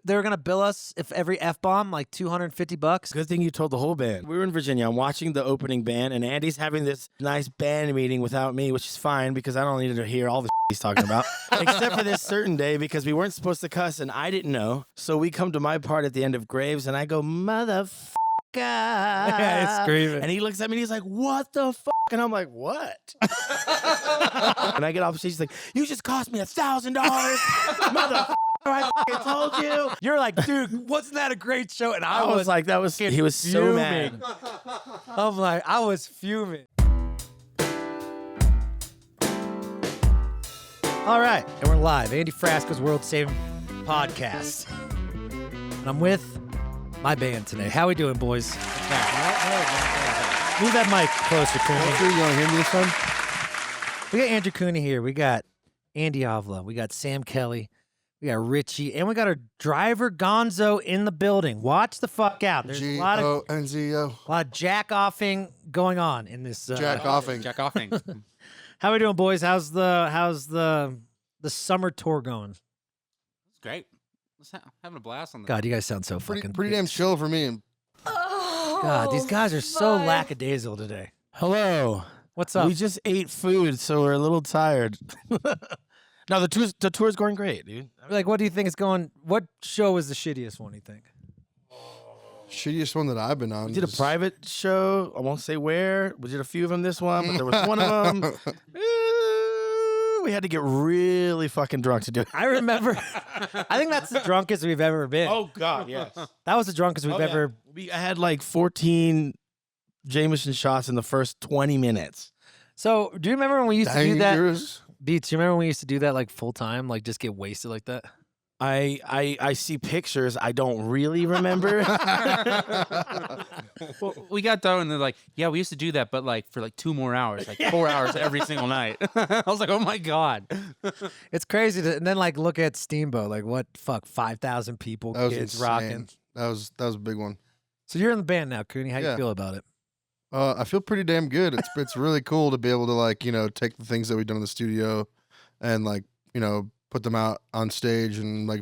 they were gonna bill us if every F-bomb like $250. Good thing you told the whole band. We were in Virginia. I'm watching the opening band, and Andy's having this nice band meeting without me, which is fine because I don't need to hear all the he's talking about, except for this certain day because we weren't supposed to cuss, and I didn't know. So we come to my part at the end of Graves, and I go, motherfucker. Yeah, screaming. And he looks at me, and he's like, what the fuck? And I'm like, what? And I get off the stage, he's like, you just cost me $1,000, motherfucker. I fucking told you. You're like, dude, wasn't that a great show? And I was like, that was, he was so mad. I'm like, I was fuming. All right, and we're live. Andy Frasco's World Saving Podcast. And I'm with my band today. How we doing, boys? Move that mic closer, Cooney. You want to hear me this time? We got Andrew Cooney here. We got Andy Avila. We got Sam Kelly. We got Richie. And we got our driver Gonzo in the building. Watch the fuck out. There's a lot of jack-offing going on in this. Jack-offing. Jack-offing. How we doing, boys? How's the summer tour going? It's great. Having a blast on the. God, you guys sound so Pretty fucking damn chill for me. God, these guys are so lackadaisical today. Hello. What's up? We just ate food, so we're a little tired. No, the tour's going great, dude. Like, what do you think is going? What show is the shittiest one? You think? Shittiest one that I've been on. We did a private show. I won't say where. We did a few of them this one, but there was one of them. We had to get really fucking drunk to do it. I remember. I think that's the drunkest we've ever been. Oh, God, yes. That was the drunkest we've ever. I had like 14 Jameson shots in the first 20 minutes. So, do you remember when we used to do that? Dangerous. Beats, you remember when we used to do that like full time, like just get wasted like that? I see pictures. I don't really remember. Well, we got done and they're like, yeah, we used to do that, but like for like 2 more hours, like 4 hours every single night. I was like, oh my God. It's crazy to, and then like look at Steamboat, like what 5,000 people, That was kids insane. rocking. That was a big one. So you're in the band now, Cooney. How do you Yeah. feel about it? I feel pretty damn good. It's really cool to be able to like, take the things that we've done in the studio and like, put them out on stage and like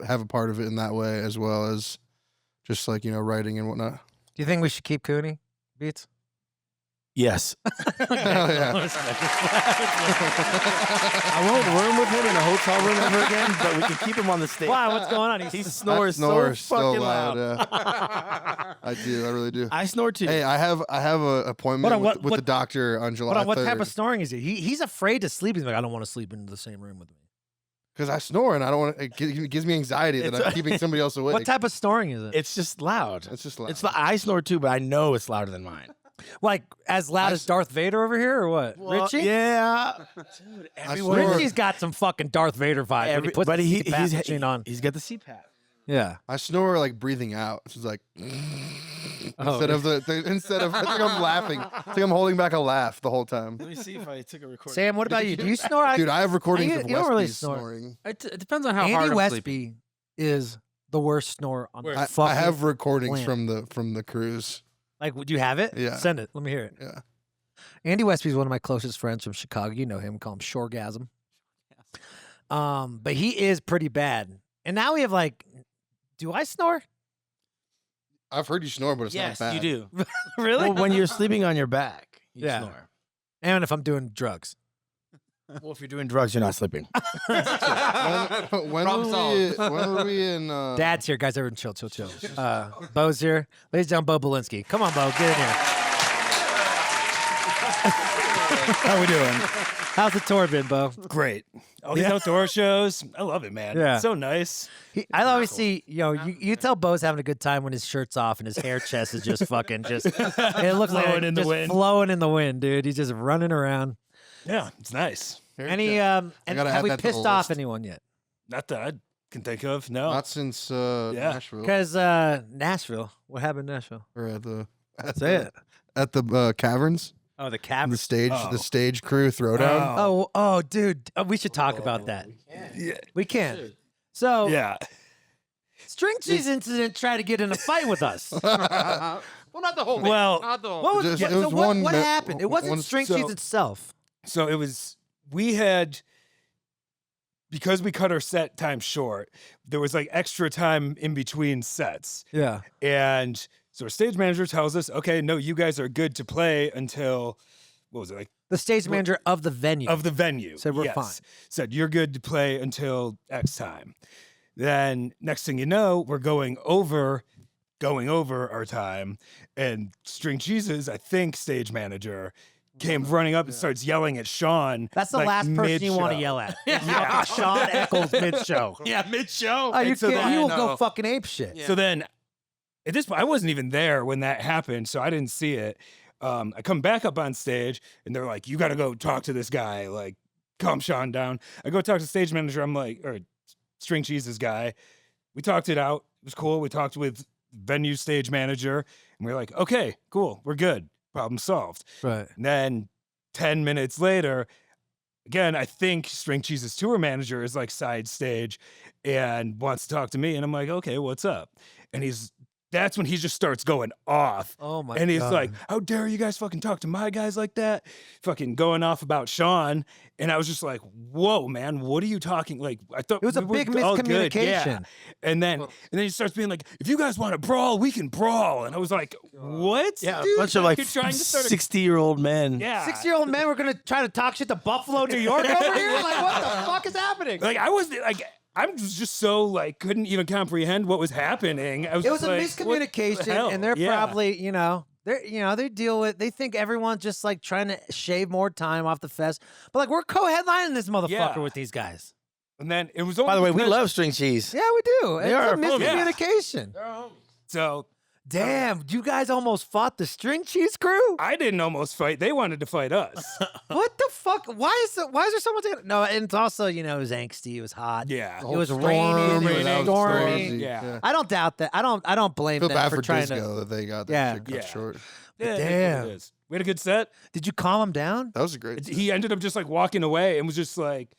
have a part of it in that way, as well as just like, writing and whatnot. Do you think we should keep Cooney, Beats? Yes. Hell yeah. I won't room with him in a hotel room ever again, but we can keep him on the stage. Why? What's going on? He snores so so fucking loud. Yeah. I really do. I snore too. Hey, I have an appointment Hold on, with the doctor on July 3rd. What type of snoring is it? He's afraid to sleep. He's like, I don't want to sleep in the same room with me. Because I snore and I don't want. It gives me anxiety that I'm keeping somebody else awake. What type of snoring is it? It's just loud. It's just loud. I snore too, but I know it's louder than mine. Like as loud as Darth Vader over here, or what? Richie? Yeah. Dude, everywhere. Richie's got some fucking Darth Vader vibes. When he puts the CPAP machine on. He's got the CPAP. Yeah. I snore like breathing out. It's just like instead of I think I'm laughing. I think I'm holding back a laugh the whole time. Let me see if I took a recording. Sam, what about you? Do you snore? Dude, I have recordings of you don't really Westby snore. snoring. It depends on how Andy hard I'm Westby sleeping. is the worst snorer on the I fucking have recordings planet. from the cruise. Like, would you have it? Yeah. Send it. Let me hear it. Yeah. Andy Westby is one of my closest friends from Chicago. You know him. We call him Shoregasm. But he is pretty bad. And now we have like, do I snore? I've heard you snore, but it's Yes, not bad. you do. Really? Well, when you're sleeping on your back, you Yeah. snore. And if I'm doing drugs. Well, if you're doing drugs, you're not sleeping. When were we in? Dad's here, guys. Everyone chill. Bo's here. Ladies and gentlemen, Bo Belinsky. Come on, Bo. Get in here. How we doing? How's the tour been, Bo? Great. All these outdoor shows. I love it, man. Yeah. It's so nice. I always see, you tell Bo's having a good time when his shirt's off and his hair chest is just fucking just, it looks like Flowing in the just wind. flowing in the wind, dude. He's just running around. Yeah, it's nice. And gotta have add we that to the pissed off list. anyone yet? Not that I can think of. No. Not since Nashville. Because Nashville. What happened in Nashville? Or at Say the Caverns. Oh, the The Caverns. stage, Oh. the stage crew throwdown. Oh, dude. We should talk about that. Yeah. We can. So, Yeah. String Cheese Incident tried to get in a fight with us. Well, not the whole thing. Well, not the whole What was, Just- what, it was so what, one what me- happened? It wasn't one- String so- Cheese itself. So it was, we had, because we cut our set time short, there was like extra time in between sets. Yeah. And so our stage manager tells us, okay, no, you guys are good to play until, what was it, like The stage manager of the venue. of the venue. Said we're Yes. fine. Said you're good to play until X time. Then next thing you know, we're going over our time, and String Cheese's, I think, stage manager came running up and starts yelling at Sean. That's the like, last person you want to mid-show. yell at. Yeah. Sean Eccles mid-show. Yeah, mid-show. Oh, you And so can't. then- He will I go know. fucking ape shit. Yeah. So then, at this point, I wasn't even there when that happened, so I didn't see it. I come back up on stage, and they're like, "You got to go talk to this guy. Like, calm Sean down." I go talk to stage manager. I'm like, or String Cheese's guy. We talked it out. It was cool. We talked with venue stage manager, and we are like, "Okay, cool. We're good. Problem solved." Right. And then 10 minutes later, again, I think String Cheese's tour manager is like side stage and wants to talk to me. And I'm like, okay, what's up? And that's when he just starts going off. Oh my And he's God. like, how dare you guys fucking talk to my guys like that? Fucking going off about Sean. And I was just like, whoa, man, what are you talking? Like, I thought It was a we were big all good. Yeah. miscommunication. And then he starts being like, if you guys want to brawl, we can brawl. And I was like, what? Yeah, dude? a bunch of like You're trying to start a 60-year-old men. yeah. 6-year-old men were gonna try to talk shit to Buffalo, New York over here. Like, what the fuck is happening? Like I was like, I'm just so like couldn't even comprehend what was happening. I was It was just a like, what the miscommunication, hell? and they're Yeah. probably, they think everyone's just like trying to shave more time off the fest. But like, we're co-headlining this motherfucker Yeah. with these guys. And then it was only By the way, we because- love string cheese. Yeah, we do. They It's are a our homies. miscommunication. So Damn, you guys almost fought the String Cheese crew. I didn't almost fight. They wanted to fight us. What the fuck? Why is there so much? No, and it's also, it was angsty. It was hot. Yeah. It was Storm, raining. It was raining, stormy. stormy, Yeah. I don't doubt that. I don't blame Feel them bad for for trying Disco that they got that Yeah. shit cut Yeah. short. Yeah, it is what Damn. it is. We had a good set. Did you calm them down? That was a great. He ended up just like walking away and was just like,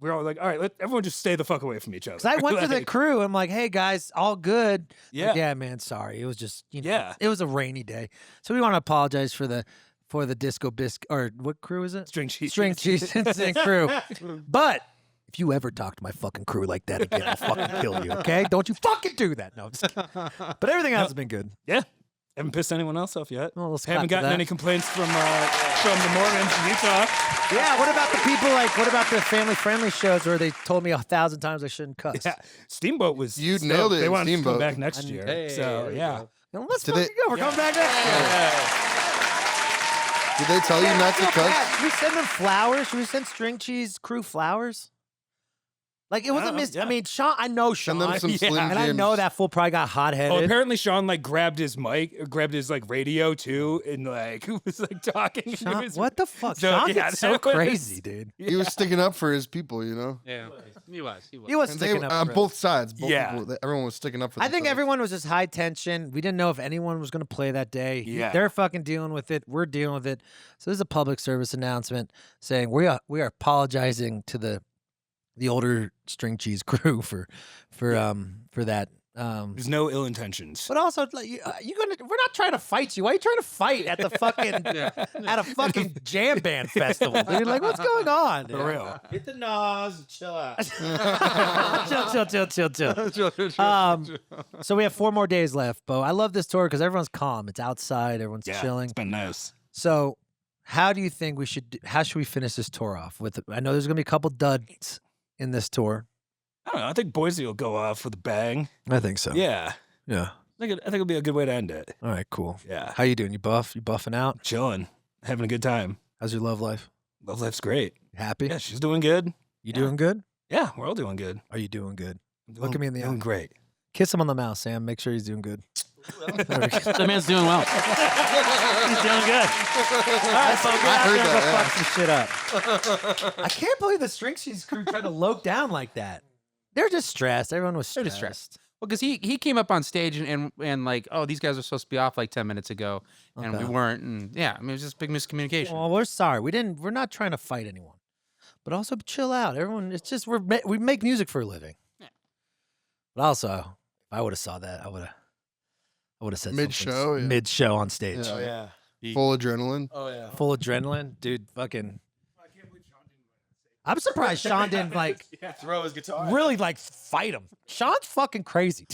we're all like, all right, let everyone just stay the fuck away from each other. Because I went to the Like, crew. I'm like, hey guys, all good. Yeah. Like, yeah, man, sorry. It was just, Yeah. it was a rainy day. So we want to apologize for the Disco Biscuit, or what crew is it? String cheese. String Cheese Instinct crew. But if you ever talk to my fucking crew like that again, I'll fucking kill you, okay? Don't you fucking do that. No, I'm just kidding. But everything else has been good. Yeah. Haven't pissed anyone else off yet. Well, let's Haven't clap for gotten that. any complaints from the Mormons in Utah. Yeah, what about the people, what about the family-friendly shows where they told me 1,000 times I shouldn't cuss? Yeah, Steamboat was. You stoked. nailed it They in wanted to Steamboat. come back next And- year. Hey, So there you yeah. go. Well, let's Did fucking they- go. We're coming back next year. Did they tell you Yeah, not to feel cuss? bad. Should we send them flowers? Should we send String Cheese crew flowers? Like, it was I a don't know, miss. yeah. I mean, Sean, I know Sean. Send them some Yeah. Slim and I Jims. know that fool probably got Oh, hot-headed. apparently Sean like grabbed his mic, grabbed his like radio too, and like was like talking. It Sean, was- what the fuck? So, Sean yeah, gets so that was- crazy, dude. He was sticking up for his people, you know. Yeah, he was. He was And they, sticking up on for us. both sides. Both Yeah. people, everyone was sticking up for. I think themselves. everyone was just high tension. We didn't know if anyone was going to play that day. Yeah. They're fucking dealing with it. We're dealing with it. So this is a public service announcement saying we are apologizing to the older String Cheese crew for that. There's no ill intentions. But also, like, we're not trying to fight you. Why are you trying to fight at the fucking at a fucking jam band festival, dude? Like, what's going on? For real. Hit the nose and chill out. chill. So we have 4 more days left, Bo. I love this tour because everyone's calm. It's outside. Everyone's Yeah, chilling. it's been nice. So, how do you think we should? How should we finish this tour off? I know there's gonna be a couple duds in this tour. I don't know. I think Boise will go off with a bang. I think so. Yeah. Yeah. I think it'll be a good way to end it. All right. Cool. Yeah. How you doing? You buff? You buffing out? Chilling. Having a good time. How's your love life? Love life's great. You happy? Yeah, she's doing good. You yeah. doing good? Yeah, we're all doing good. Are you doing good? I'm Look at me in the doing eye. great. Kiss him on the mouth, Sam. Make sure he's doing good. That man's doing well. He's doing good. All right, folks, get I out heard there and that, go yeah. fuck some shit up. I can't believe the String Cheese crew tried to lope down like that. They're just stressed. Everyone was They're stressed. just stressed. Well, because he came up on stage and like, oh, these guys are supposed to be off like 10 minutes ago, and Okay. we weren't. And yeah, I mean, it was just big miscommunication. Well, we're sorry. We're not trying to fight anyone, but also chill out. Everyone, it's just we make music for a living. Yeah. But also, if I would have saw that, I would have said Mid-show, something yeah. mid-show on stage. Yeah. Full adrenaline. Oh yeah. Full adrenaline, dude. Fucking. I'm surprised Sean didn't like throw his guitar. really like fight him. Sean's fucking crazy.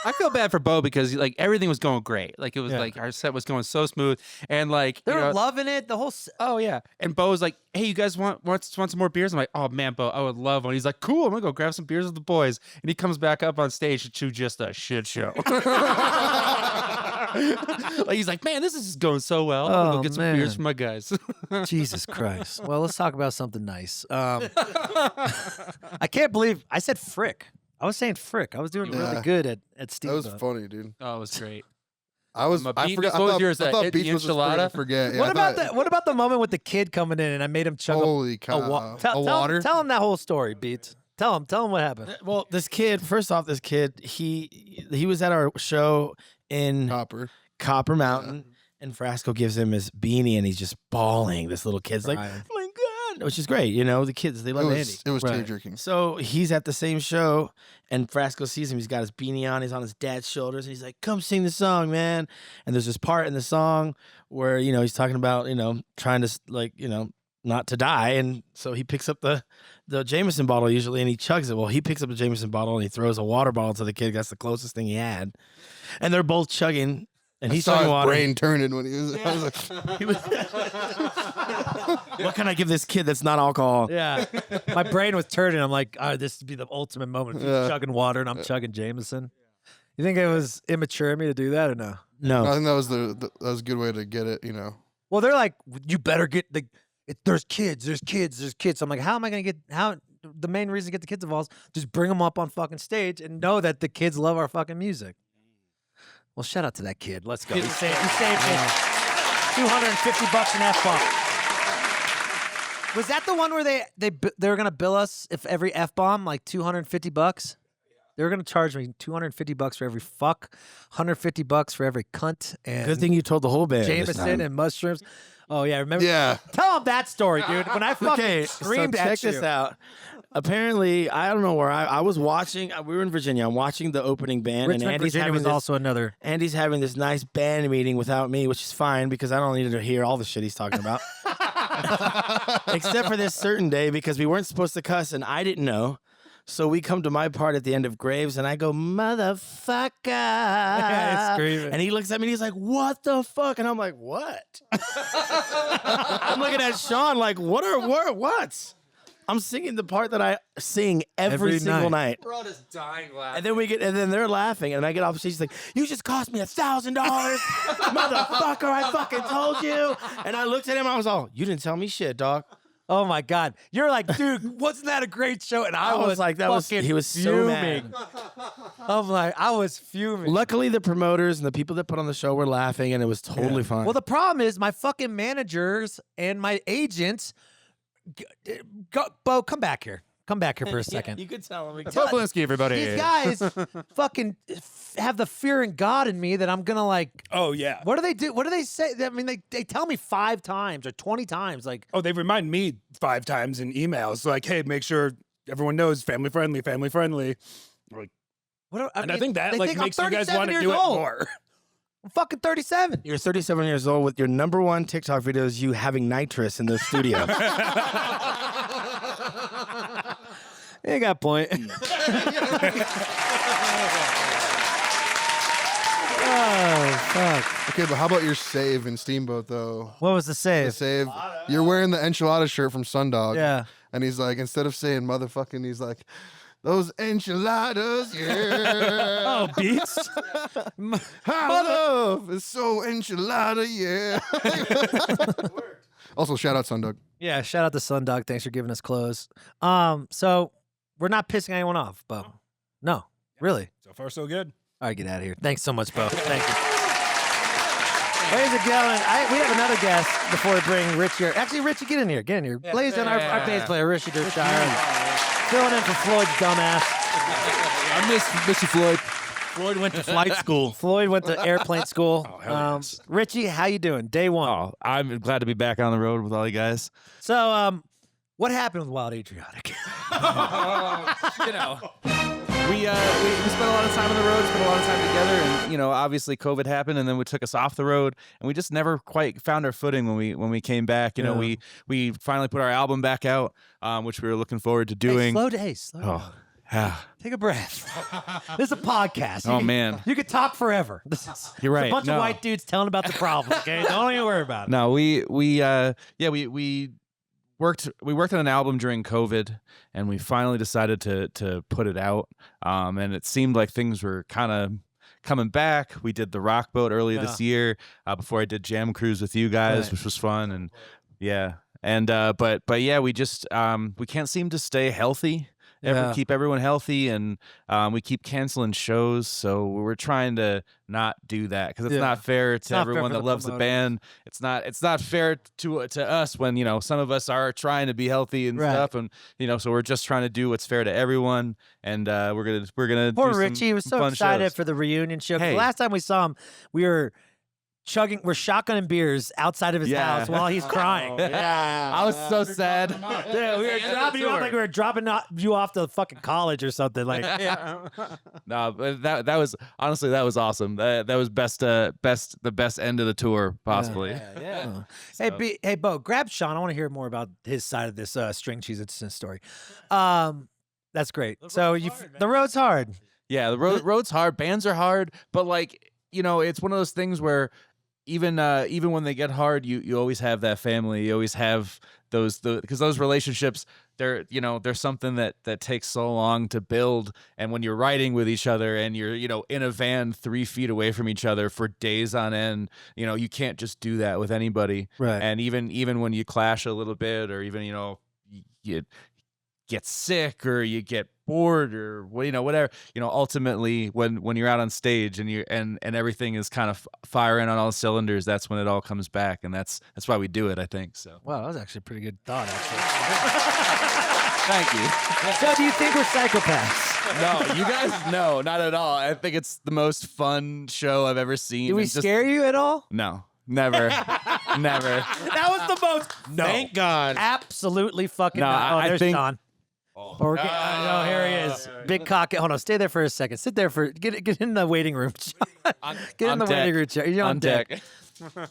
I feel bad for Bo because like everything was going great. Like it was Yeah. like our set was going so smooth, and like They you were know, loving it. The whole. oh yeah. And Bo was like, "Hey, you guys want some more beers?" I'm like, "Oh man, Bo, I would love one." He's like, "Cool, I'm gonna go grab some beers with the boys." And he comes back up on stage to just a shit show. Like he's like, "Man, this is just going so well. I'm gonna Oh, go get some beers man. for my guys." Jesus Christ. Well, let's talk about something nice. I can't believe I said frick. I was saying frick. I was doing really Yeah. good at That Steamboat. was funny, dude. Oh, it was great. I was. My I beat- forgot. I what was thought, yours, I thought the Beach was just gonna enchilada? forget. Yeah, What I about thought- the What about the moment with the kid coming in and I made him chug Holy a cow! tell water. him that whole story, Beats. Tell him what happened. Well, this kid. First off, this kid. He was at our show in Copper. Copper Mountain, and Frasco gives him his beanie, and he's just bawling. This little kid's like, Crying. "Oh my god," which is great. You know, the kids, they It love Andy. was. It was Right. tear jerking. So he's at the same show, and Frasco sees him. He's got his beanie on. He's on his dad's shoulders, and he's like, "Come sing the song, man." And there's this part in the song where he's talking about trying to not to die, and so he picks up the Jameson bottle usually, and he chugs it. Well, he picks up the Jameson bottle and he throws a water bottle to the kid. That's the closest thing he had, and they're both chugging. And I he's saw chugging his water. brain turning when he was. I was like, He was- what can I give this kid that's not alcohol? Yeah, my brain was turning. I'm like, this would be the ultimate moment. If he's Yeah. chugging water and I'm chugging Jameson. You think it was immature of me to do that or no? No. I think that was that was a good way to get it. Well, they're like, you better get there's kids. So I'm like, how am I gonna get the main reason to get the kids involved is just bring them up on fucking stage and know that the kids love our fucking music. Well, shout out to that kid. Let's go. He saved me $250 an F-bomb. Was that the one where they were gonna bill us if every F-bomb like $250? They were gonna charge me $250 for every fuck, $150 for every cunt, and Good thing you told the whole band. this Jameson time. and mushrooms. Oh yeah, remember? Yeah. Tell him that story, dude. When I fucking Okay, screamed so at check you. this out. Apparently, I don't know where I was watching. We were in Virginia. I'm watching the opening band, Richmond, and Andy's Virginia having was this, also another. Andy's having this nice band meeting without me, which is fine because I don't need to hear all the shit he's talking about. Except for this certain day because we weren't supposed to cuss, and I didn't know. So we come to my part at the end of Graves, and I go, "Motherfucker!" Yeah, screaming. And he looks at me, and he's like, "What the fuck?" And I'm like, "What?" I'm looking at Sean like, "What? What?" I'm singing the part that I sing every single night. We're all just dying laughing. And then they're laughing, and I get off stage. He's like, "You just cost me $1,000, motherfucker! I fucking told you." And I looked at him, and I was all, "You didn't tell me shit, dog." Oh my god, you're like, dude, wasn't that a great show? And I was like, fucking he was so mad. fuming. I'm like, I was fuming. Luckily, the promoters and the people that put on the show were laughing, and it was totally fine. Well, the problem is my fucking managers and my agents. Bo, come back here. Come back here for a second. you could tell him. Bo Blinsky, everybody. These guys fucking have the fear in God in me that I'm gonna like. Oh yeah. What do they do? What do they say? I mean, they tell me 5 times or 20 times. Like, Oh, they remind me 5 times in emails, like, "Hey, make sure everyone knows family friendly, family friendly." Like, what? and I mean, think that they like think I'm makes you guys 37 want to years do it old. more. I'm fucking 37. You're 37 years old with your #1 TikTok video is you having nitrous in the studio. You got a point. Oh fuck! Okay, but how about your save in Steamboat though? What was the The save? save. You're wearing the enchilada shirt from Sundog. Yeah. And he's like, instead of saying motherfucking, he's like, "Those enchiladas, yeah." Oh, beats. I love is so enchilada, yeah. Also, shout out Sundog. Yeah. Shout out to Sundog. Thanks for giving us clothes. So we're not pissing anyone off, Bo. No, really. So far, so good. All right, get out of here. Thanks so much, Bo. Thank you. Ladies and gentlemen, we have another guest before we bring Rich here. Actually, Richie, get in here. Get in here. Ladies and our bass player, Richie Dershire. Filling in for Floyd's dumbass. I miss Missy Floyd. Floyd went to flight school. Floyd went to airplane school. hell yes. Richie, how you doing? Day one. Oh, I'm glad to be back on the road with all you guys. So, what happened with Wild Adriatic? You know, we spent a lot of time on the road, spent a lot of time together, and obviously COVID happened, and then we took us off the road, and we just never quite found our footing when we came back. We finally put our album back out, which we were looking forward to doing. Slow days. Oh, yeah. Take a breath. This is a podcast. Oh, man. You could talk forever. You're right. It's a bunch of white dudes telling about the problem. Okay, don't even worry about it. No, we worked on an album during COVID, and we finally decided to put it out. And it seemed like things were kind of coming back. We did the Rock Boat earlier this year, before I did Jam Cruise with you guys, which was fun. And but yeah, we just we can't seem to stay healthy. Keep everyone healthy, and we keep canceling shows, so we're trying to not do that, because it's not fair to everyone that loves the band. It's not fair to us when some of us are trying to be healthy and stuff, and so we're just trying to do what's fair to everyone, and we're gonna Poor do Richie was so fun excited shows. for the reunion show. 'Cause Hey. the last time we saw him, we're shotgunning beers outside of his house while he's crying. I was so sad. Yeah, we were dropping you off like we were dropping you off to fucking college or something. Like, No, but that was honestly, that was awesome. That was the best end of the tour possibly. Hey, Bo, grab Sean. I want to hear more about his side of this string cheese incident story. That's great. So the road's hard. Yeah, the road's hard. Bands are hard, but it's one of those things where even when they get hard, you always have that family. You always have because those relationships, they're something that takes so long to build. And when you're riding with each other and you're in a van 3 feet away from each other for days on end, you can't just do that with anybody. Right. And even when you clash a little bit, or even you get sick or you get bored or whatever, ultimately when you're out on stage and everything is kind of firing on all cylinders, that's when it all comes back, and that's why we do it, I think. So Wow, that was actually a pretty good thought, actually. thank you. So do you think we're psychopaths? No, you guys, no, not at all. I think it's the most fun show I've ever seen. Do we scare you at all? No, never. Never. That was the most. No. Thank God. Absolutely fucking. No, not. I There's think- Sean. Or here he is. Big cock. Hold on, stay there for a second. Sit there get in the waiting room. Get in the waiting room chair. You're on deck.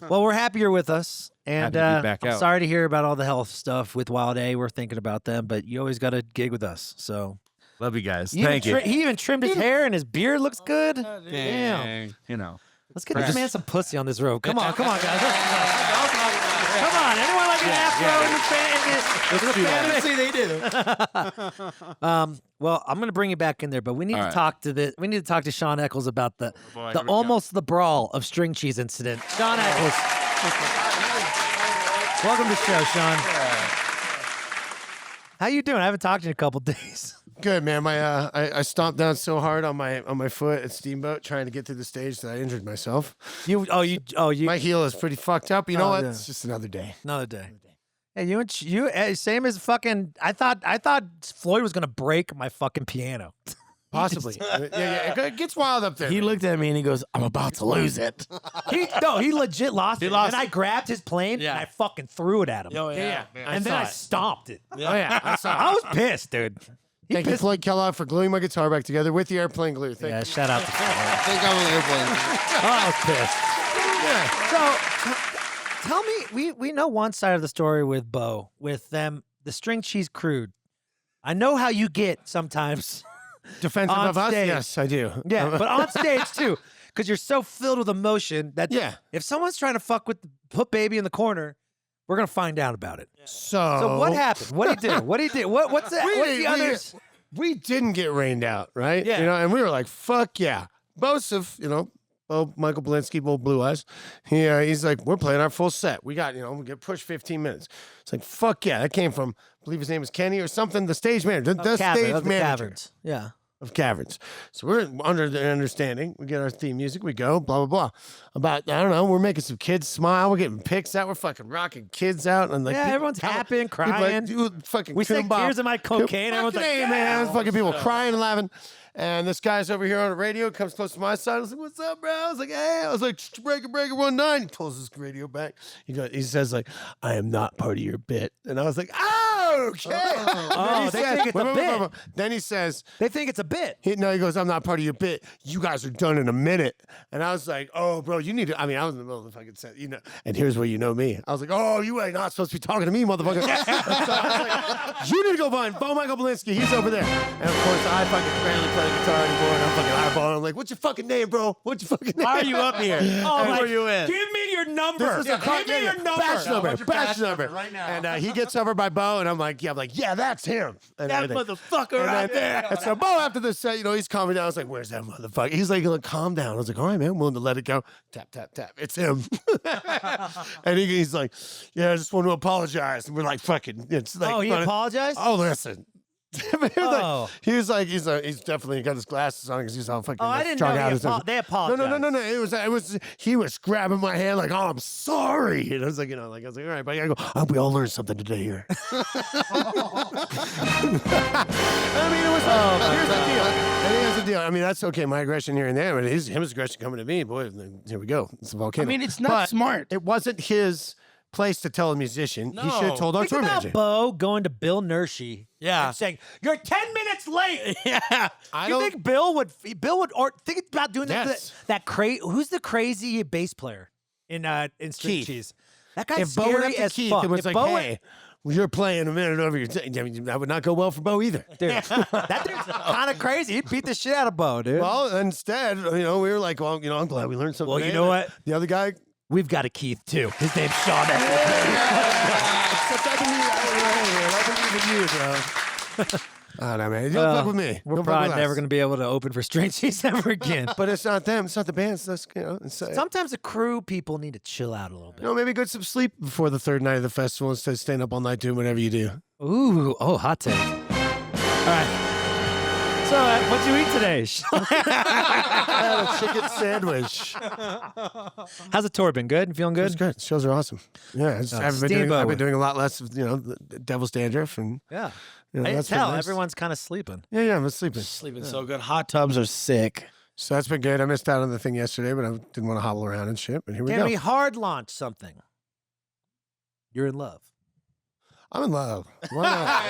Well, we're happy you're with us, and Happy to be back I'm out. sorry to hear about all the health stuff with Wild A. We're thinking about them, but you always got to gig with us. So Love you guys. he Thank you. He even trimmed his hair, and his beard looks good. Damn. Let's get this man some pussy on this road. Come on, guys. Come on, anyone like an afro in the family? Well, I'm gonna bring you back in there, but we need to talk to We need to talk to Sean Eccles about the almost the brawl of string cheese incident. Sean Eccles, welcome to the show, Sean. How you doing? I haven't talked to you in a couple days. Good, man. I stomped down so hard on my foot at Steamboat trying to get through the stage that I injured myself. You. My heel is pretty fucked up. You know what? yeah. It's just another day. Another day. Hey, you same as fucking. I thought Floyd was gonna break my fucking piano. Possibly. yeah. It gets wild up there. He looked at me and he goes, "I'm about to lose it." He legit lost it. And I grabbed his plane and I fucking threw it at him. Yeah. And then I stomped it. Oh yeah. I saw. I was pissed, dude. Thank you, Floyd Kellogg, for gluing my guitar back together with the airplane glue. Thank you. Shout out to Floyd. I think I'm on the airplane. I was pissed. So tell me, we know one side of the story with Bo, with them, the string cheese crude. I know how you get sometimes. Defensive On of us? stage. Yes, I do. Yeah, but on stage too, because you're so filled with emotion that if someone's trying to put baby in the corner, we're gonna find out about it. So what happened? What did he do? What's the others? We didn't get rained out, right? Yeah. And we were like, fuck yeah. Bosif, Michael Belinsky, Bold Blue Eyes. He's like, we're playing our full set. We got, we get pushed 15 minutes. It's like, fuck yeah. That came from, I believe his name is Kenny or something, the stage manager. The stage manager. Caverns. Yeah. Of Caverns. So we're under the understanding. We get our theme music. We go, blah, blah, blah. About, I don't know, we're making some kids smile. We're getting pics out. We're fucking rocking kids out. And like, Everyone's happy and crying. Fucking We said kumbaya. here's in my cocaine. Everyone's like, hey, man. Fucking people crying and laughing. And this guy's over here on the radio, comes close to my side. I was like, what's up, bro? I was like, hey. I was like, breaker 19. He pulls his radio back. He says, like, I am not part of your bit. And I was like, oh, okay. Oh, they think it's a bit. Then he says, They think it's a bit. he goes, I'm not part of your bit. You guys are done in a minute. And I was like, oh, bro, you need to. I mean, I was in the middle of the fucking set, and here's where you know me. I was like, oh, you ain't not supposed to be talking to me, motherfucker. So I was like, you need to go find Bo Michael Belinsky. He's over there. And of course, I fucking barely play the guitar anymore. And I'm fucking eyeballing. I'm like, what's your fucking name, bro? What's your fucking name? Why are you up here? Oh, Who are you in? Give me your number. This is Give me your number. Batch number. right now. And he gets over by Bo, and I'm like, yeah, that's him. And That everything. motherfucker And right then- there. And so Bo, after the set, he's calming down. I was like, where's that motherfucker? He's like, calm down. I was like, all right, man, I'm willing to let it go. Tap, tap, tap. It's him. And he's like, yeah, I just want to apologize. And we're like, fucking, it's like, Oh, he apologized? oh, listen. Oh. He's definitely got his glasses on because he's all fucking Oh, I didn't strung know out. they apologized. No. He was grabbing my hand like, oh, I'm sorry. And I was like, I was like, all right, but I go, I hope we all learned something today here. I mean, it was here's the deal. I think that's the deal. I mean, that's okay, my aggression here and there, but his aggression coming to me, boy, here we go. It's a volcano. I mean, it's not But smart. It wasn't his place to tell a musician. He should have told our Think tour about manager. Bo going to Bill Nurshi and saying, "You're 10 minutes late." Yeah. You think Bill would or think about doing Yes. that crazy? Who's the crazy bass player in Street Keith. Cheese? That guy's If Bo went scary up to as Keith fuck. and was If like, Bo hey, you're playing a minute over your that would not go well for Bo either. dude, that dude's kind of crazy. He'd beat the shit out of Bo, dude. Well, instead, we were like, well, I'm glad we learned something. Well, you today. know what? The other guy, We've got a Keith too. His name's Sean. except I believe in you, bro. I don't know, man. Don't fuck with me. We're Don't fuck probably with never us. going to be able to open for Strange Cheese ever again. But it's not them. It's not the band. It's Sometimes the crew people need to chill out a little bit. maybe get some sleep before the third night of the festival instead of staying up all night doing whatever you do. Ooh, hot take. All right. So, what'd you eat today? I had a chicken sandwich. How's the tour been? Good? You feeling It was good? good. Shows are awesome. Yeah, I've been Steamboat. doing a lot less of the Devil's Dandruff and Yeah. you know, I can that's been tell. nice. Everyone's kind of sleeping. Yeah, I'm sleeping. Sleeping so good. Hot tubs are sick. So that's been good. I missed out on the thing yesterday, but I didn't want to hobble around and shit. But here we Can go. we hard launch something? You're in love. I'm in love. Why not?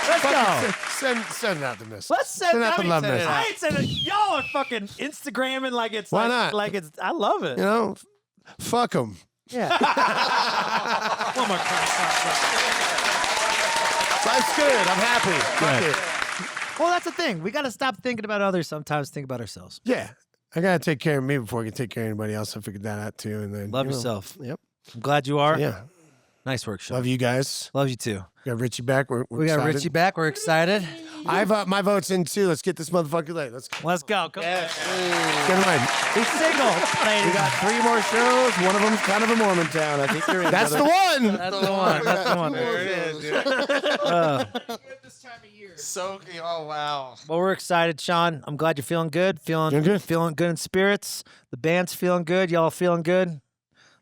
Let's go. Send it out the miss. Let's send out the love message. I ain't sending. Y'all are fucking Instagramming like it's Why like, not? like it's. I love it. You know, fuck them. Yeah. One more Life's good. I'm happy. Fuck it. Well, that's the thing. We got to stop thinking about others. Sometimes think about ourselves. Yeah. I gotta take care of me before I can take care of anybody else. I figured that out too. And then Love you know, yourself. Yep. I'm glad you are. Yeah. Nice work, Sean. Love you guys. Love you too. We got Richie back. We're We got excited. Richie back. We're excited. I've my vote's in too. Let's get this motherfucker late. Let's go. Let's go. Come Get him right. He's single. We got 3 more shows. One of them's kind of a Mormon town. I think you're in. That's the brother. one. That's the one. That's the one. There it is, dude. Oh wow. Well, we're excited, Sean. I'm glad you're feeling good. Doing good. Feeling good in spirits. The band's feeling good. Y'all feeling good?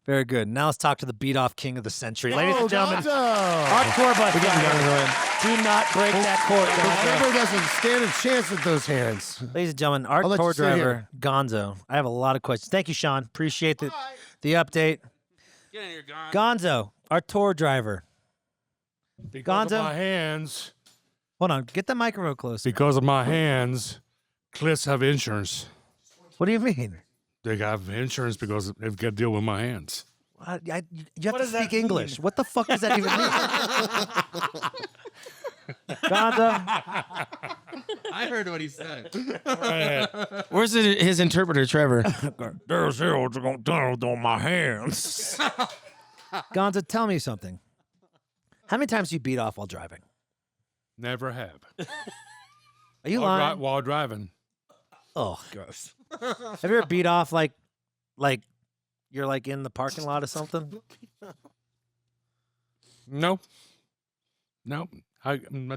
Very good. Now let's talk to the beat-off king of the century. Ladies and gentlemen, our tour bus driver. Do not break that court, Gonzo. Denver doesn't stand a chance with those hands. Ladies and gentlemen, our I'll let tour you sit driver, here. Gonzo. I have a lot of questions. Thank you, Sean. Appreciate the update. Get in here, Gon. Gonzo, our tour driver. Because Gonzo? of my hands, Hold on. Get the microphone close. because of my hands, Cliffs have insurance. What do you mean? They have insurance because they've got to deal with my hands. You have to speak English. What the fuck does that even mean? Gonzo, I heard what he said. Where's his interpreter, Trevor? There's hills going down on my hands. Gonzo, tell me something. How many times do you beat off while driving? Never have. Are you While, lying? while driving. Oh, gross. Have you ever beat off like you're like in the parking lot or something? No. My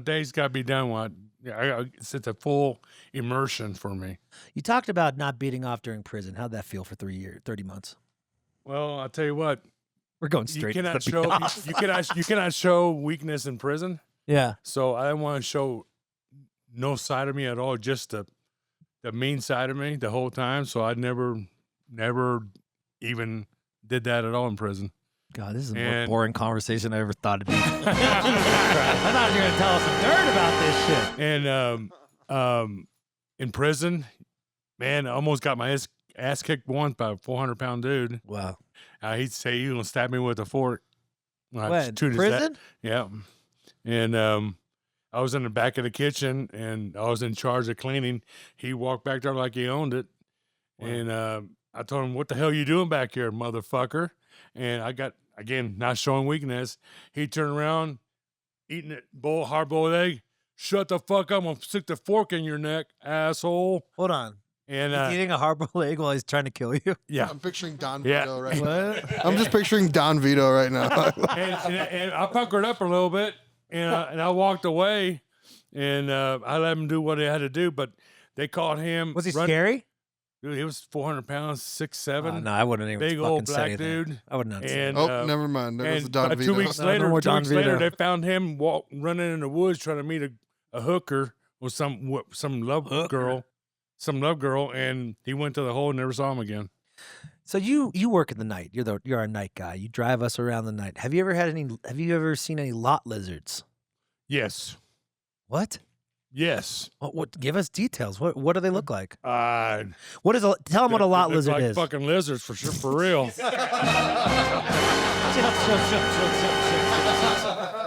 day's got to be done. It's a full immersion for me. You talked about not beating off during prison. How'd that feel for 30 months? Well, I'll tell you what. We're going You straight cannot to the show beat off. you cannot show weakness in prison. Yeah. So I didn't want to show no side of me at all, just the mean side of me the whole time. So I never even did that at all in prison. God, this is the most And- boring conversation I ever thought it'd be. I thought you were gonna tell us some dirt about this shit. And in prison, man, I almost got my ass kicked once by a 400-pound dude. Wow. He'd say, "You gonna stab me with a fork?" When I What, chewed his ass- prison? Yeah. And I was in the back of the kitchen, and I was in charge of cleaning. He walked back there like he owned it, and I told him, "What the hell you doing back here, motherfucker?" And I got, again, not showing weakness. He turned around, eating it hard-boiled egg. "Shut the fuck up! I'm gonna stick the fork in your neck, asshole." Hold on. And He's eating a hard-boiled egg while he's trying to kill you. yeah, I'm picturing Don Yeah. Vito right now. I'm just picturing Don Vito right now. and I puckered up a little bit, and I walked away, and I let him do what he had to do. But they caught him. Was he scary? Dude, he was 400 pounds, 6'7". No, I wouldn't even Big fucking old say black anything. dude. I would not say And Oh, never mind. There was and the Don about Vito. 2 weeks No, no later, more Don later, Vito. they found him running in the woods trying to meet a hooker or some love girl, and he went to the hole and never saw him again. So you work at the night. You're our night guy. You drive us around the night. Have you ever seen any lot lizards? Yes, What? yes. What? Give us details. What do they look like? Uh, What is a? Tell them what a lot they look lizard like is. fucking lizards for sure, for real.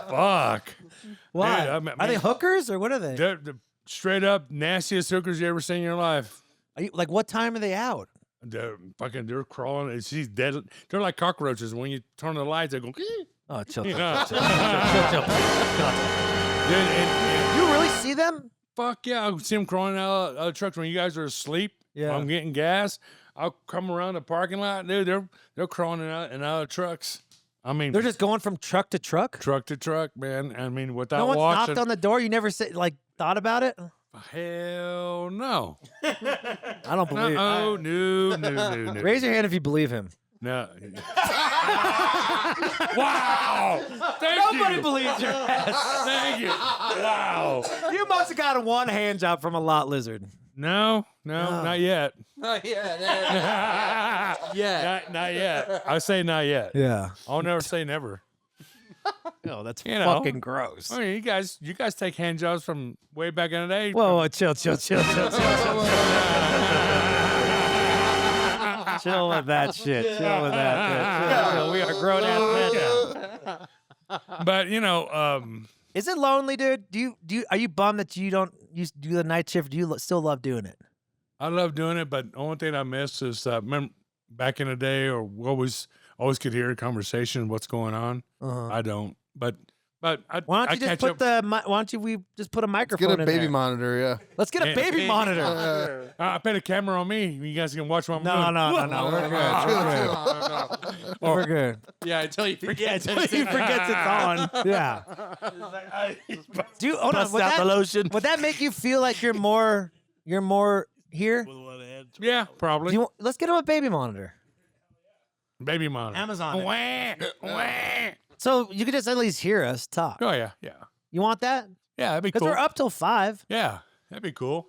Fuck. Why? Dude, I mean- Are they hookers or what are they? They're the straight up nastiest hookers you ever seen in your life. Are you, like what time are they out? They're crawling. And she's dead. They're like cockroaches. When you turn the lights, they go. Oh, chill. Yeah. Chill. And You really see them? fuck yeah, I see them crawling out of the trucks when you guys are asleep. Yeah. I'm getting gas. I'll come around the parking lot, dude. They're crawling out of trucks. I mean, They're just going from truck to truck. truck to truck, man. I mean, without No one's watching. knocked on the door. You never thought about it. Hell no. I don't believe. No. Raise your hand if you believe him. No. Wow. Thank Nobody you. believes your ass. Thank you. Wow. You must have gotten one hand job from a lot lizard. No, not yet. Not yet. Not yet. I say not yet. Yeah. I'll never say never. No, that's You know. fucking gross. I mean, you guys take hand jobs from way back in the day. Whoa, chill. Chill with that shit. Chill with that. Chill. We are grown ass men. But Is it lonely, dude? Are you bummed that you don't do the night shift? Do you still love doing it? I love doing it. But the only thing I miss is remember back in the day, or always could hear a conversation. What's going on? I don't. But Why don't you just put why don't we just put a Get microphone a in baby there? monitor, yeah. Let's get a baby monitor. I put a camera on me. You guys can watch what I'm No. doing. We're good. Yeah, until you forget. Yeah, until he forgets it's on. Yeah. Dude, hold on. Bust out the lotion. Would that make you feel like you're more here? Yeah, probably. Let's get him a baby monitor. Baby monitor. Amazon. Wah. So you could just at least hear us talk. Oh yeah. You want that? Yeah, that'd be Because cool. we're up till 5. Yeah, that'd be cool.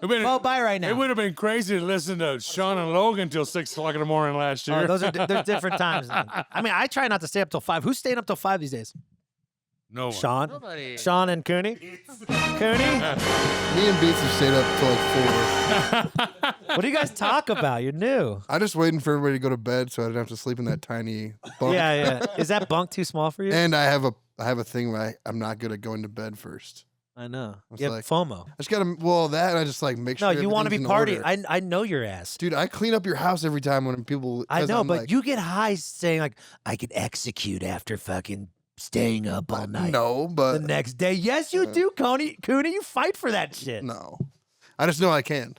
Well, bye right now. It would have been crazy to listen to Sean and Logan till 6 o'clock in the morning last year. Oh, they're different times. I mean, I try not to stay up till 5. Who's staying up till 5 these days? No one. Sean? Nobody. Sean and Cooney? Cooney? Me and Beats have stayed up till like 4. What do you guys talk about? You're new. I'm just waiting for everybody to go to bed so I don't have to sleep in that tiny bunk. Yeah. Is that bunk too small for you? And I have a thing where I'm not good at going to bed first. I know. It's You have like- FOMO. I just gotta I just like make No, sure. you want to be everything's in partying. order. I know your ass. Dude, I clean up your house every time when people. I 'cause know, I'm but like, you get high saying like, I could execute after fucking staying up all night. No, The but next day. Yes, you do, Cooney. You fight for that shit. no, I just know I can.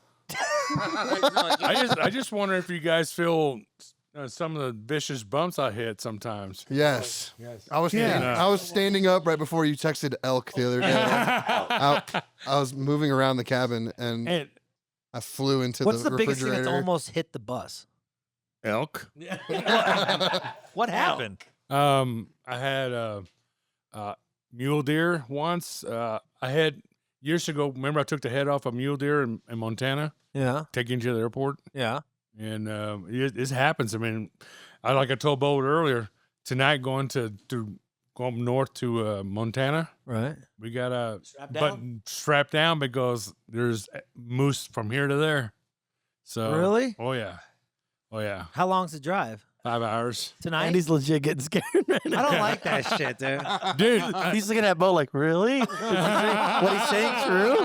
I just wonder if you guys feel some of the vicious bumps I hit sometimes. Yes. I was standing up right before you texted elk the other day. I was moving around the cabin and And I flew into What's the the biggest thing refrigerator. that's almost hit the bus? elk. What happened? I had mule deer once. I had years ago. Remember, I took the head off a mule deer in Montana, Yeah. taking to the airport, Yeah. and this happens. I mean, like I told Bo earlier, tonight going go up north to Montana. Right. We got a Strap button strapped down because there's moose from here to there. So Really? Oh yeah. Oh yeah. How long's the drive? 5 hours. Tonight? Andy's legit getting scared right I now. don't like that shit, dude. Dude, He's looking at Bo like, really? What he's saying true?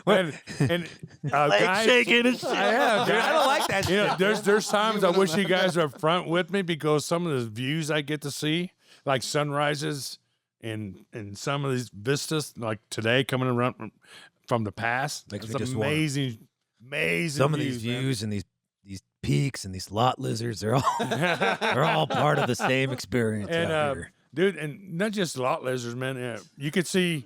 and Leg guys, shaking and shit. I am, dude. I don't like that you know, shit. there's times I wish you guys are front with me because some of the views I get to see, like sunrises and some of these vistas, like today coming around from the past, Makes it's me just wanna- amazing Some of these man. views and these peaks and these lot lizards, they're all part of the same experience And out here. dude, and not just lot lizards, man. You can see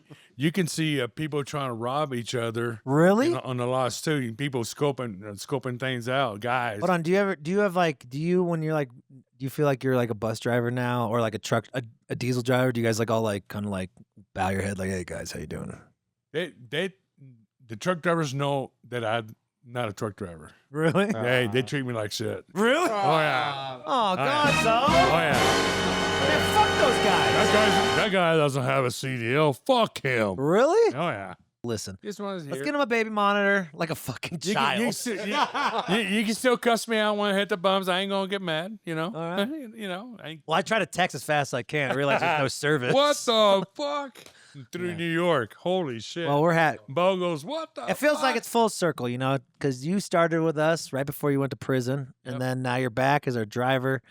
people trying to rob each other. Really? On the lots too. People scoping things out, guys. Hold on. Do you when you're like, do you feel like you're like a bus driver now or like a truck, a diesel driver? Do you guys like all like kind of like bow your head like, hey guys, how you doing? The truck drivers know that I'm not a truck driver. Really? They treat me like shit. Really? Oh yeah. Oh, God, so? Oh yeah. Man, fuck those guys. That guy doesn't have a CDL. Fuck him. Really? Oh yeah. Listen, This one's let's here. get him a baby monitor like a fucking You child. you can still cuss me out when I hit the bums. I ain't gonna get mad. You know. All right. You know. Well, I try to text as fast as I can. I realize there's no service. What the fuck? Through New York. Holy shit. Well, we're Bo goes, what the It feels like fuck?" it's full circle, you know, because you started with us right before you went to prison, and Yep. then now you're back as our driver.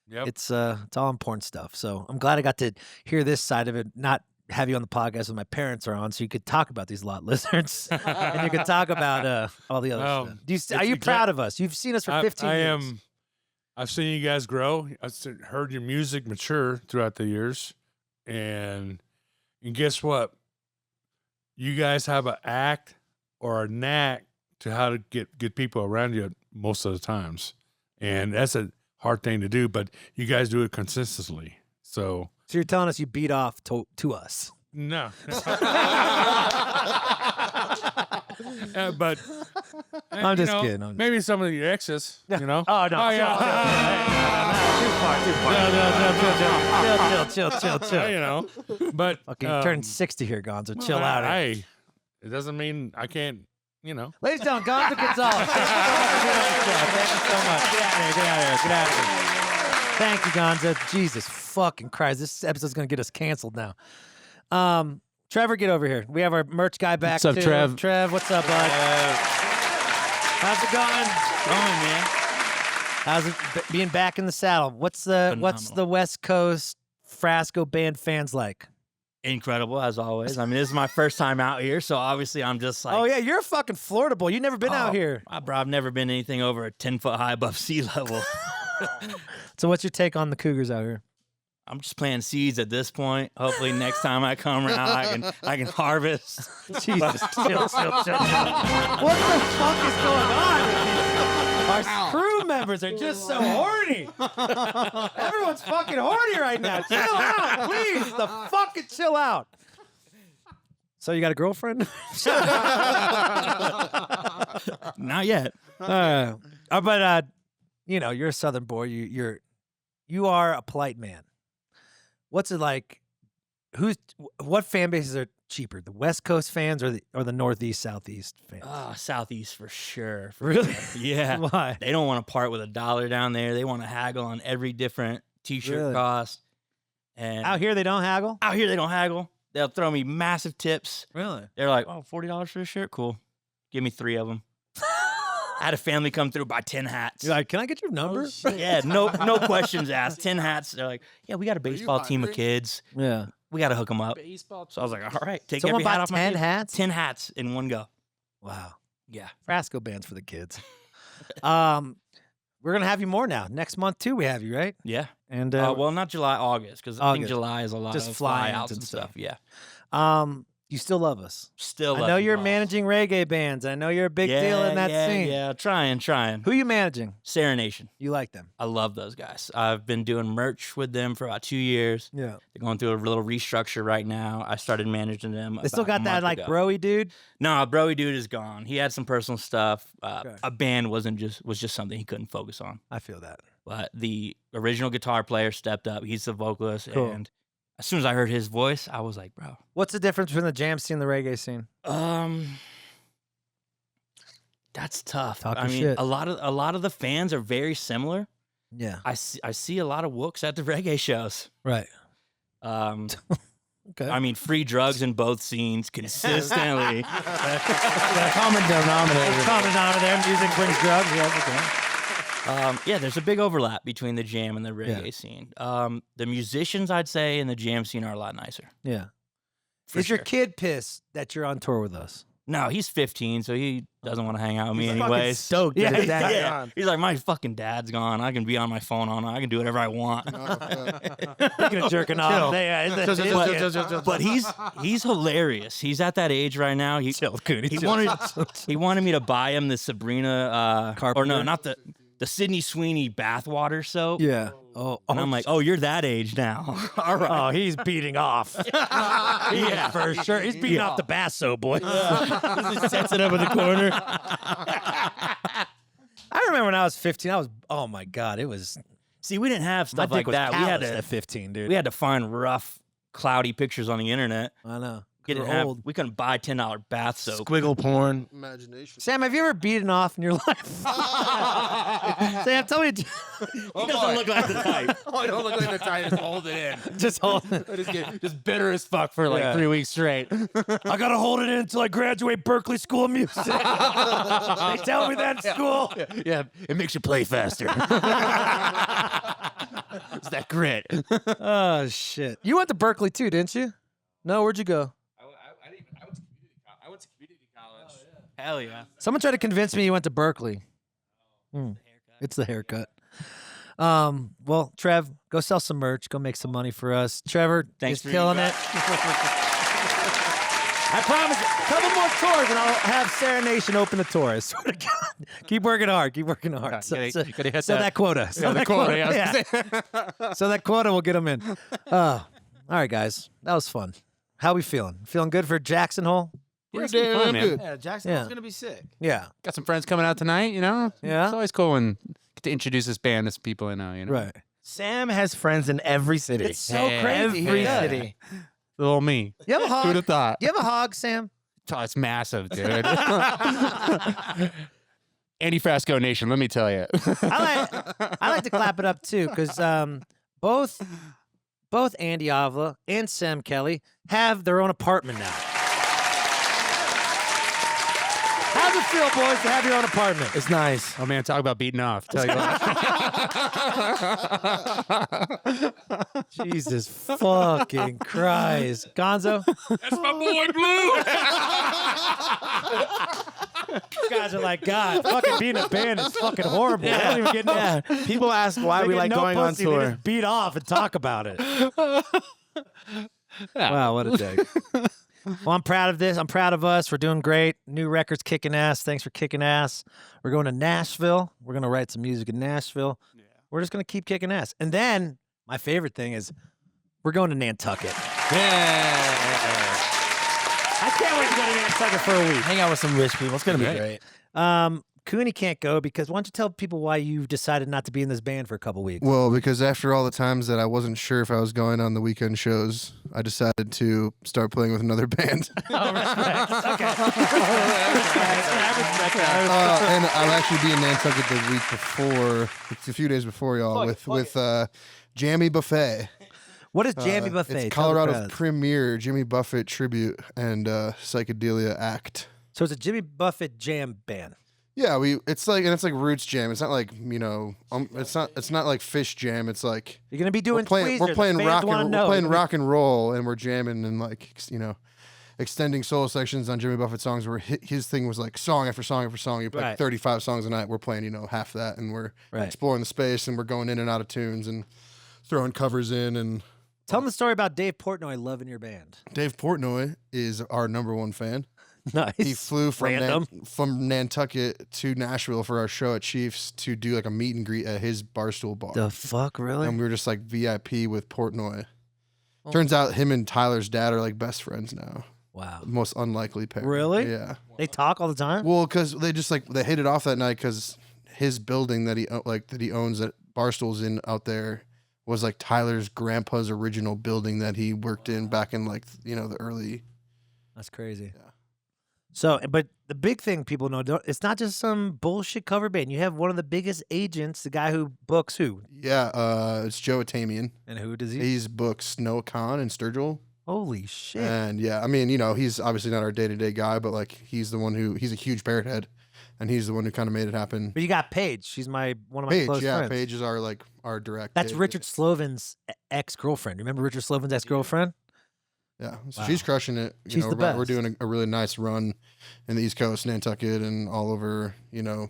Yep. It's all important stuff. So I'm glad I got to hear this side of it, not have you on the podcast when my parents are on, so you could talk about these lot lizards and you could talk about all the other Well, stuff. Are it's you exact- proud of us? You've seen us for 15 I years. am. I've seen you guys grow. Heard your music mature throughout the years, and guess what? You guys have an act or a knack to how to get people around you most of the times, and that's a hard thing to do. But you guys do it consistently. So So you're telling us you beat off to us. no. But I'm just you know, kidding, I'm just maybe some of your exes, you know. Oh, no. Oh, yeah. Chill. You know, but Okay, you turned 60 here, Gonzo. Chill out. Hey, it doesn't mean I can't. You know. Ladies and gentlemen, Gonzo Gonzalez. Thank you so much. Get out of here. Thank you, Gonzo. Jesus fucking Christ. This episode's going to get us canceled now. Trevor, get over here. We have our merch guy back. What's up, too. Trev? Trev, what's up, bud? How's it going? Man. How's it being back in the saddle? What's the West Coast Frasco band fans like? Incredible, as always. I mean, this is my first time out here, so obviously I'm just like, Oh, yeah, you're a fucking Florida boy. You've never been out here. Bro, I've never been anything over a 10-foot high above sea level. So what's your take on the Cougars out here? I'm just planting seeds at this point. Hopefully next time I come around, I can harvest. Jesus, chill. What the fuck is going on with these? Our crew members are just so horny. Everyone's fucking horny right now. Chill out, please. The fucking chill out. So you got a girlfriend? Not yet. But you know, you're a Southern boy. You are a polite man. What's it like? What fan bases are cheaper, the West Coast fans or the Northeast Southeast fans? Southeast for sure. Really? Yeah. Why? They don't want to part with $1 down there. They want to haggle on every different T-shirt Really? cost. And Out here they don't haggle. out here, they don't haggle. They'll throw me massive tips. Really? They're like, oh, $40 for a shirt? Cool. Give me 3 of them. I had a family come through, buy 10 hats. You're like, can I get your number? Yeah, no questions asked. 10 hats. They're like, yeah, we got a baseball team of kids. Yeah. We got to hook them up. So I was like, all right, take Someone every hat bought off my 10 kid. hats? 10 hats in one go. Wow. Yeah. Frasco bands for the kids. We're gonna have you more now. Next month too, we have you, right? Yeah. And Well, not July, August, because I think August. July is a lot Just of fly-ins flyouts and and stuff. stuff. Yeah. You still love us. Still I love know you you're all. managing reggae bands. I know you're a big deal in that scene. Yeah, trying. Who you managing? Serenation. You like them? I love those guys. I've been doing merch with them for about 2 years. Yeah. They're going through a little restructure right now. I started managing them. They still about a got that month like ago. broy dude. No, broy dude is gone. He had some personal stuff. Okay. A band was just something he couldn't focus on. I feel that. But the original guitar player stepped up. He's the vocalist, Cool. and as soon as I heard his voice, I was like, bro. What's the difference between the jam scene and the reggae scene? That's tough. Talk I your mean, shit. a lot of the fans are very similar. Yeah. I see a lot of wooks at the reggae shows. Right. Okay. I mean, free drugs in both scenes consistently. The common denominator. Common denominator. Music brings drugs. Yeah, okay. Yeah, there's a big overlap between the jam and the reggae scene. The musicians, I'd say, in the jam scene are a lot nicer. Yeah. For Is your sure. kid pissed that you're on tour with us? No, he's 15, so he doesn't want to hang out with me Fucking anyways. stoked. Yeah, that his dad's yeah. gone. He's like, my fucking dad's gone. I can be on my phone all night. I can do whatever I want. Speaking of jerking off, But he's hilarious. He's at that age right now. He wanted me to buy him the Sabrina or no, not the Sydney Sweeney bathwater soap. Yeah. Oh, And I'm like, oh, you're that age now. All right. oh, he's beating off. Yeah, for sure. He's beating off the basso, boy. Just sets it up in the corner. I remember when I was 15. Oh my god, it was. See, we didn't have My stuff dick like was that. We had calloused to at 15, dude. we had to find rough, cloudy pictures on the internet. I know. We We're didn't have. old. We couldn't buy $10 bath soap. Squiggle porn. Imagination. Sam, have you ever beaten off in your life? Sam, tell me. He doesn't look like the type. Oh, I don't look like the type. Just hold it in. Just hold. Just bitter as fuck for like 3 weeks straight. I gotta hold it in until I graduate Berkeley School of Music. They tell me that in school. Yeah, it makes you play faster. It's that grit. Oh shit! You went to Berkeley too, didn't you? No, where'd you go? I went to community college. Hell yeah. Someone tried to convince me you went to Berkeley. It's the haircut. Well, Trev, go sell some merch. Go make some money for us. Trevor Thanks is for killing you it. I promise, a couple more tours and I'll have Sarah Nation open the tour. I swear to God. Keep working hard. Keep working hard. You gotta hit So that quota. So that quota, quota. yeah. Yeah. So that quota will get them in. All right, guys. That was fun. How we feeling? Feeling good for Jackson Hole? Yeah, it's gonna be fun, man. good. Yeah, Jackson's Yeah. gonna be sick. Yeah. Got some friends coming out tonight, you know? Yeah. It's always cool when get to introduce this band to some people I know, you know? Right. Sam has friends in every city. It's so Hey, crazy. Every Yeah. city. Little me. You have a hog? Who'd have thought? You have a hog, Sam? Oh, it's massive, dude. Andy Frasco Nation, let me tell you. I like to clap it up too because both Andy Avila and Sam Kelly have their own apartment now. How's it feel, boys, to have your own apartment? It's nice. Oh, man, talk about beating off. Tell you what. Jesus fucking Christ. Gonzo? That's my boy Blue. You guys are like, God, fucking being a band is fucking horrible. I don't even get no, People ask why they we get like no going on pussy. They tour. just beat off and talk about it. Wow, what a day. Well, I'm proud of this. I'm proud of us. We're doing great. New record's kicking ass. Thanks for kicking ass. We're going to Nashville. We're going to write some music in Nashville. Yeah. We're just going to keep kicking ass. And then my favorite thing is we're going to Nantucket. I can't wait to go to Nantucket for a week. Hang out with some rich people. It's gonna be great. Cooney can't go because why don't you tell people why you decided not to be in this band for a couple weeks? Well, because after all the times that I wasn't sure if I was going on the weekend shows, I decided to start playing with another band. Oh, respect. Okay. And I'll actually be in Nantucket the week before, a few days before y'all, with Jammy Buffet. What is Jammy Buffet? It's Tell the Colorado's crowd. premier Jimmy Buffett tribute and psychedelia act. So it's a Jimmy Buffett jam band. Yeah, it's like roots jam. It's not like it's not like fish jam. It's like You're gonna be doing we're playing rock and roll, and we're jamming and like extending solo sections on Jimmy Buffett songs. Where his thing was like song after song after song. You play Right. 35 songs a night. We're playing half that, and we're Right. exploring the space, and we're going in and out of tunes and throwing covers in. And Tell them the story about Dave Portnoy loving your band. Dave Portnoy is our #1 fan. Nice. He flew Random. from Nantucket to Nashville for our show at Chiefs to do like a meet and greet at his Barstool bar. The fuck, really? And we were just like VIP with Portnoy. Turns out him and Tyler's dad are like best friends now. Wow. Most unlikely pair. Really? Yeah. They talk all the time? Well, because they just they hit it off that night because his building that he owns that Barstool's in out there was like Tyler's grandpa's original building that he worked in back in like, you know, the early. That's crazy. Yeah. So, but the big thing people know, it's not just some bullshit cover band. You have one of the biggest agents, the guy who books who? Yeah, it's Joe Atamian. And who does he? He's booked Noah Khan and Sturgill. Holy shit. And yeah, I mean, you know, he's obviously not our day-to-day guy, but like he's the one who, he's a huge parrot head, and he's the one who kind of made it happen. But you got Paige. She's one of my close friends. Paige is our direct. That's Richard Slovin's ex-girlfriend. Remember Richard Slovin's ex-girlfriend? Yeah, so Wow. she's crushing it. She's the best. We're doing a really nice run in the East Coast, Nantucket, and all over, you know,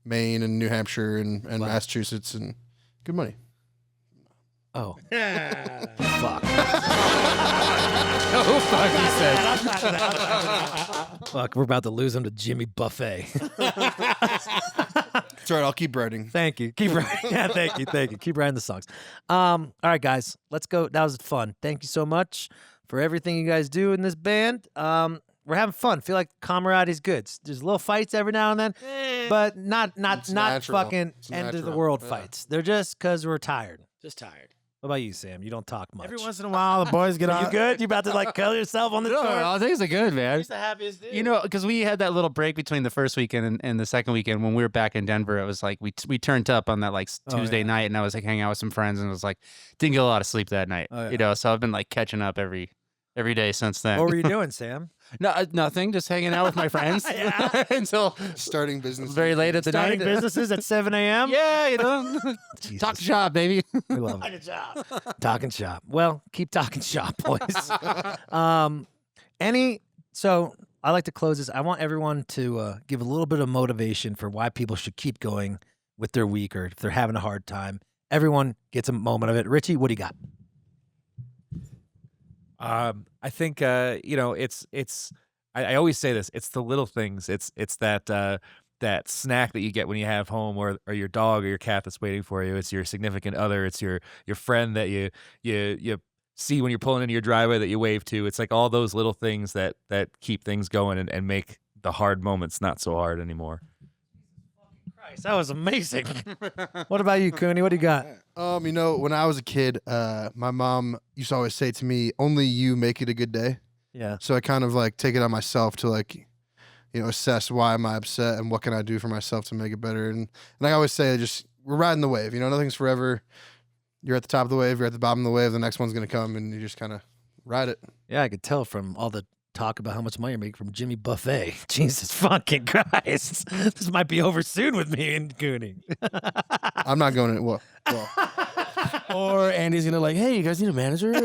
Maine and New Hampshire and Massachusetts, and good money. Oh. Fuck. Oh, fuck, he said. Fuck, we're about to lose him to Jimmy Buffet. That's right, I'll keep writing. Thank you. Keep writing. Yeah, thank you. Keep writing the songs. All right, guys, let's go. That was fun. Thank you so much for everything you guys do in this band. We're having fun. Feel like camaraderie is good. There's little fights every now and then, but not natural. fucking It's end of the natural. world Yeah. fights. They're just because we're tired. Just tired. What about you, Sam? You don't talk much. Every once in a while, the boys get on. You good? You about to like kill yourself on the No, tour? all things are good, man. He's the happiest dude. You know, because we had that little break between the first weekend and the second weekend when we were back in Denver. It was like we turned up on that like Tuesday night, and I was like hanging out with some friends, and it was like didn't get a lot of sleep that night. Oh, yeah. You know, so I've been like catching up every day since then. What were you doing, Sam? No, nothing. Just hanging out with my friends until Starting business. very late at the Starting night. businesses at 7 a.m.? Yeah, you know, talk shop, baby. We love it. Talking shop. Well, keep talking shop, boys. So I like to close this. I want everyone to give a little bit of motivation for why people should keep going with their week or if they're having a hard time. Everyone gets a moment of it. Richie, what do you got? I think you know, it's I always say this, it's the little things. It's that that snack that you get when you have home, or your dog or your cat that's waiting for you. It's your significant other, it's your friend that you see when you're pulling into your driveway that you wave to. It's like all those little things that keep things going and make the hard moments not so hard anymore. Christ, that was amazing. What about you, Cooney? What do you got? You know, when I was a kid, my mom used to always say to me, "Only you make it a good day." Yeah. So I kind of like take it on myself to like, you know, assess why am I upset and what can I do for myself to make it better. And I always say, just we're riding the wave. You know, nothing's forever. You're at the top of the wave. You're at the bottom of the wave. The next one's gonna come, and you just kind of ride it. Yeah, I could tell from all the talk about how much money you're making from Jimmy Buffet. Jesus fucking Christ. This might be over soon with me and Cooney. I'm not going in. Well, Or Andy's gonna like, hey, you guys need a manager? I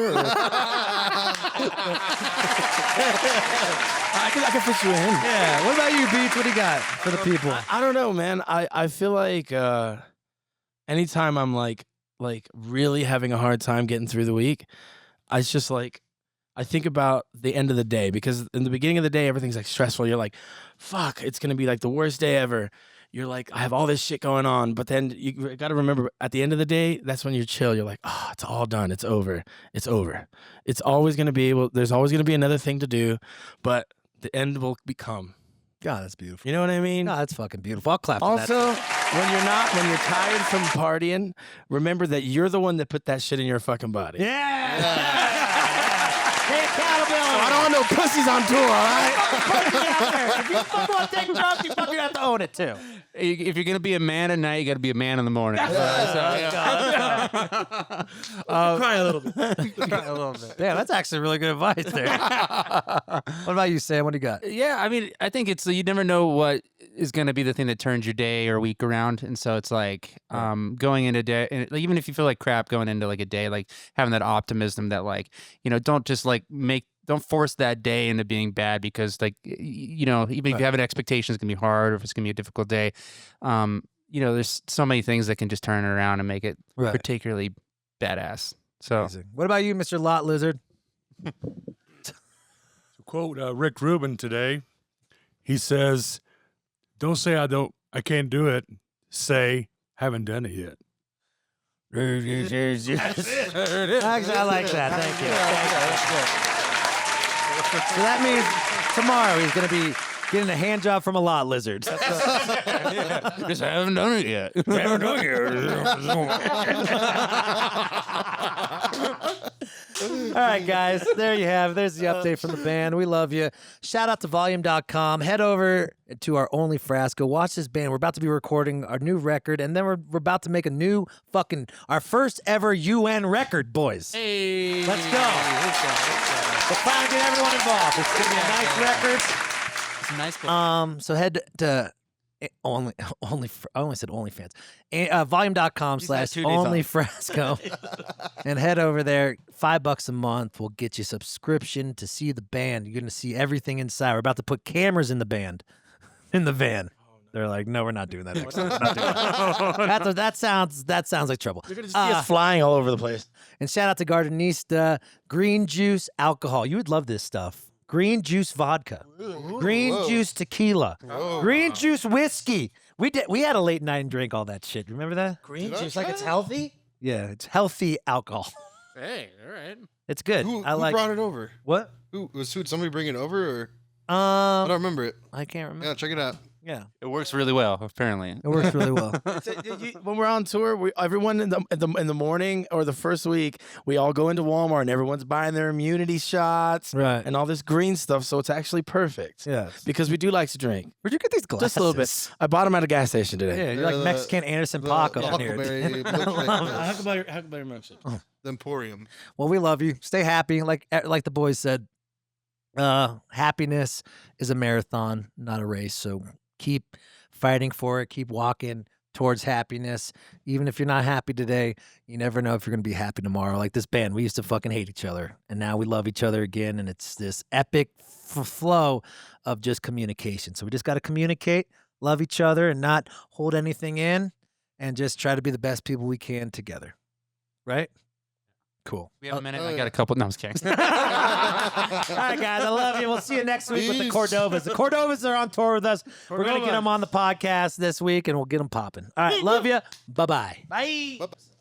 can fit you in. Yeah. What about you, Beach? What do you got for the people? I don't know, man. I feel like anytime I'm like really having a hard time getting through the week, it's just like I think about the end of the day, because in the beginning of the day everything's like stressful. You're like, fuck, it's gonna be like the worst day ever. You're like, I have all this shit going on, but then you got to remember at the end of the day, that's when you're chill. You're like, oh, it's all done. It's over. It's over. It's always going to be able, there's always going to be another thing to do, but the end will become. God, that's beautiful. You know what I mean? No, that's fucking beautiful. I'll clap for Also, that. when you're tired from partying, remember that you're the one that put that shit in your fucking body. Yeah. Take accountability. So I don't want no pussies on tour, all right? If you fucking want to take drugs, you fucking have to own it too. If you're gonna be a man at night, you got to be a man in the morning. Cry a little bit. Damn, that's actually really good advice there. What about you, Sam? What do you got? Yeah, I mean, I think it's you never know what is going to be the thing that turns your day or week around, and so it's like going into day, and even if you feel like crap going into like a day, like having that optimism that like don't just like don't force that day into being bad, because like even if you have an expectation it's gonna be hard or if it's gonna be a difficult day, there's so many things that can just turn it around and make it particularly badass. So amazing. What about you, Mr. Lot Lizard? To quote Rick Rubin today, he says, "Don't say I can't do it. Say haven't done it yet." Actually, I like that. Thank you. So that means tomorrow he's going to be Getting a hand job from a lot lizard. Just haven't done it yet. Haven't done All right, guys. There you have. There's the update from the band. We love you. Shout out to volume.com. Head over to our Only Frasco. Watch this band. We're about to be recording our new record, and then we're about to make a new our first ever UN record, boys. Hey. Let's go. We're finally getting everyone involved. It's going to be a nice record. It's a nice book. So head to I only said OnlyFans. Volume.com/OnlyFrasco and head over there. $5 a month will get you subscription to see the band. You're going to see everything inside. We're about to put cameras in the band, in the van. They're like, no, we're not doing that. Next time. We're not doing that. That sounds like trouble. You're gonna see us flying all over the place. And shout out to Gardenista, Green Juice Alcohol. You would love this stuff. Green Juice Vodka, Green Juice Tequila, Green Juice Whiskey. We had a late night and drank all that shit. Remember that? Green juice, like it's healthy. Yeah, it's healthy alcohol. Hey, all right. It's good. Who I like. brought it over? What? Did somebody bring it over or? I don't remember it. I can't remember. Yeah, check it out. Yeah, It works really well, apparently. it works really well. When we're on tour, everyone in the morning or the first week, we all go into Walmart and everyone's buying their immunity shots, Right. and all this green stuff. So it's actually perfect. Yeah. because we do like to drink Where'd you get these glasses? just a little bit. I bought them at a gas station today. Yeah, you're like Mexican Anderson Paak on here. Huckleberry milkshake. Huckleberry milkshake. The Emporium. Well, we love you. Stay happy. Like the boys said, happiness is a marathon, not a race. So keep fighting for it. Keep walking towards happiness. Even if you're not happy today, you never know if you're going to be happy tomorrow. Like this band, we used to fucking hate each other, and now we love each other again, and it's this epic flow of just communication. So we just got to communicate, love each other, and not hold anything in, and just try to be the best people we can together. Right? Cool. We have a minute. I got a couple. No, I'm just kidding. All right, guys. I love you. We'll see you next week with the Cordovas. The Cordovas are on tour with us. We're going to get them on the podcast this week, and we'll get them popping. All right. Love you. Bye-bye. Bye. Bye-bye.